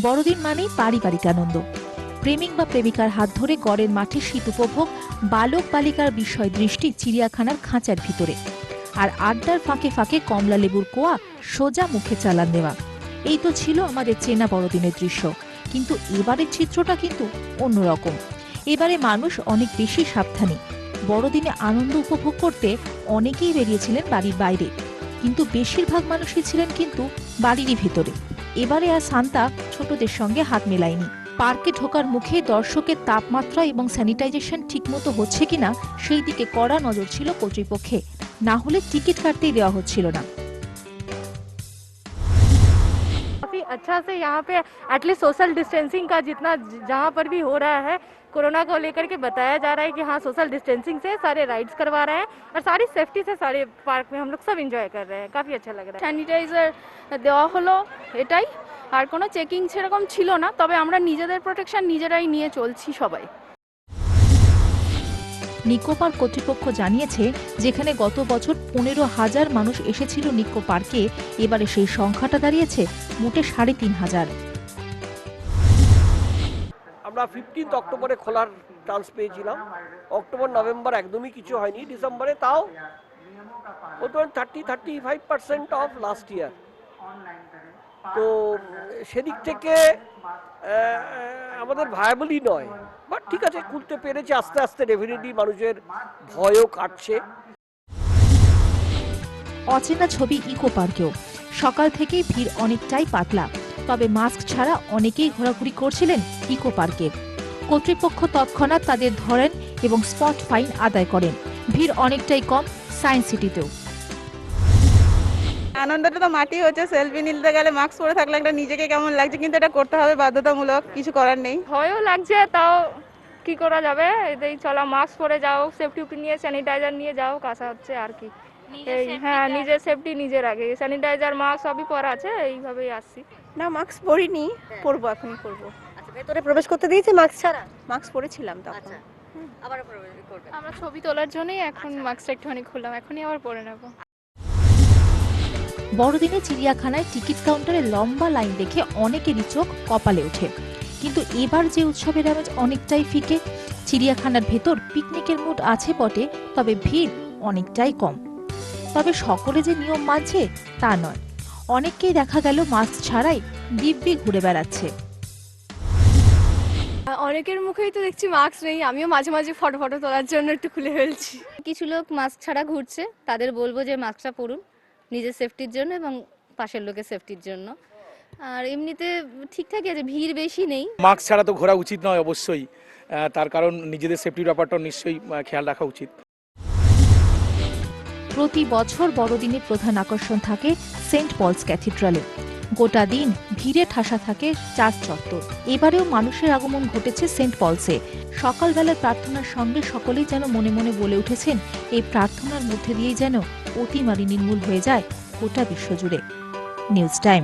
বড়দিন মানেই পারিবারিক আনন্দ। প্রেমিক বা প্রেমিকার হাত ধরে গড়ের মাঠে শীত উপভোগ, বালক বালিকার বিস্ময় দৃষ্টি চিড়িয়াখানার খাঁচার ভিতরে, আর আড্ডার ফাঁকে ফাঁকে কমলা লেবুর কোয়া সোজা মুখে চালান দেওয়া। এই তো ছিল আমাদের চেনা বড়দিনের দৃশ্য। কিন্তু এবারের চিত্রটা কিন্তু অন্যরকম। এবারে মানুষ অনেক বেশি সাবধানী। বড়দিনে আনন্দ উপভোগ করতে অনেকেই বেরিয়েছিলেন বাড়ির বাইরে, কিন্তু বেশিরভাগ মানুষই ছিলেন কিন্তু বাড়িরই ভেতরে। এবারে আর সান্তা ছোটদের সঙ্গে হাত মেলায়নি। পার্কে ঢোকার মুখে দর্শকের তাপমাত্রা এবং স্যানিটাইজেশন ঠিকমতো হচ্ছে কিনা সেই দিকে কড়া নজর ছিল কর্তৃপক্ষে, না হলে টিকিট কাটতেই দেওয়া হচ্ছিল না। काफ़ी अच्छा से यहाँ पे एटलीस्ट सोशल डिस्टेंसिंग का जितना जहाँ पर भी हो रहा है कोरोना को लेकर के बताया जा रहा है कि हाँ सोशल डिस्टेंसिंग से सारे राइड्स करवा रहे हैं और सारी सेफ्टी से सारे पार्क में हम लोग सब एंजॉय कर रहे हैं। काफ़ी अच्छा लग रहा है। স্যানিটাইজার দেওয়া হলো, এটাই। আর কোনো চেকিং সেরকম ছিল না, তবে আমরা নিজেদের প্রোটেকশন নিজেরাই নিয়ে চলছি সবাই। নিকো পার্ক কর্তৃপক্ষ জানিয়েছে, যেখানে গত বছর 15,000 মানুষ এসেছিল নিকো পার্কে, এবারে সেই সংখ্যাটা দাঁড়িয়েছে মোটে 3,500। আমরা 15 অক্টোবরে খোলার চান্স পেয়েছিলাম। অক্টোবর নভেম্বর একদমই কিছু হয়নি, ডিসেম্বরে তাও 30-35% অফ লাস্ট ইয়ার। তো সেদিক থেকে আমাদের ভায়াবলই নয়, বাট ঠিক আছে, খুলতে পেরেছে আস্তে আস্তে, ডেফিনেটলি মানুষের ভয়ও কাটছে। অচেনা ছবি ইকো পার্কেও সকাল থেকেই ভিড় অনেকটাই পাতলা, তবে মাস্ক ছাড়া অনেকেই ঘোরাঘুরি করছিলেন ইকো পার্কে। কর্তৃপক্ষ তৎক্ষণাৎ তাদের ধরেন এবং স্পট ফাইন আদায় করেন। ভিড় অনেকটাই কম সায়েন্স সিটিতেও। আনন্দটা তো মাটি হচ্ছে, সেলফি নিতে গেলে মাস্ক পরে থাকলে একটা নিজেকে কেমন লাগছে, কিন্তু এটা করতে হবে বাধ্যতামূলক, কিছু করার নেই। ভয়ও লাগছে, তাও কি করা যাবে, এটাই চলা, মাস্ক পরে যাও, সেফটি নিয়ে স্যানিটাইজার নিয়ে যাও, কাঁচা হচ্ছে আর কি। হ্যাঁ, নিজের সেফটি নিজের আগে, স্যানিটাইজার মাস্ক সবই পরা আছে, এইভাবেই আসছি। না, মাস্ক পরিনি, পরবো, এখনই পরবো। আচ্ছা, ভেতরে প্রবেশ করতে দিয়েছে মাস্ক ছাড়া? মাস্ক পরেছিলাম তখন। আচ্ছা, আবার প্রবেশ করবে? আমরা ছবি তোলার জন্যই এখন মাস্কটা একটুখানি খুললাম, এখনই আবার পরে নেব। বড়দিনে চিড়িয়াখানায় টিকিট কাউন্টারে লম্বা লাইন দেখে অনেকেরই চোখ কপালে ওঠে। কিন্তু এবার যে উৎসবের আমেজ অনেকটাই ফিকে। চিড়িয়াখানার ভেতর পিকনিকের মুড আছে বটে, তবে ভিড় অনেকটাই কম। তবে সকলে যে নিয়ম মানছে তা নয়, অনেককেই দেখা গেল মাস্ক ছাড়াই দিব্যি ঘুরে বেড়াচ্ছে। অনেকের মুখেই তো দেখছি মাস্ক নেই, আমিও মাঝে মাঝে ফটো তোলার জন্য একটু খুলে ফেলছি। কিছু লোক মাস্ক ছাড়া ঘুরছে, তাদের বলবো যে মাস্কটা পরুন নিজের সেফটির জন্য এবং পাশের লোকের সেফটির জন্য। আর এমনিতে ঠিকঠাকই আছে, ভিড় বেশি নেই। মাস্ক ছাড়া তো ঘোরা উচিত নয় অবশ্যই, তার কারণ নিজেদের সেফটির ব্যাপারটা নিশ্চয়ই খেয়াল রাখা উচিত। প্রতি বছর বড়দিনের প্রধান আকর্ষণ থাকে সেন্ট পলস ক্যাথিড্রালে। গোটা দিন ভিড়ে ঠাসা থাকে চার্চ চত্বর। এবারেও মানুষের আগমন ঘটেছে সেন্ট পলসে। সকালবেলার প্রার্থনার সঙ্গে সকলেই যেন মনে মনে বলে উঠেছেন, এই প্রার্থনার মধ্যে দিয়েই যেন অতিমারি নির্মূল হয়ে যায় গোটা বিশ্বজুড়ে। News time.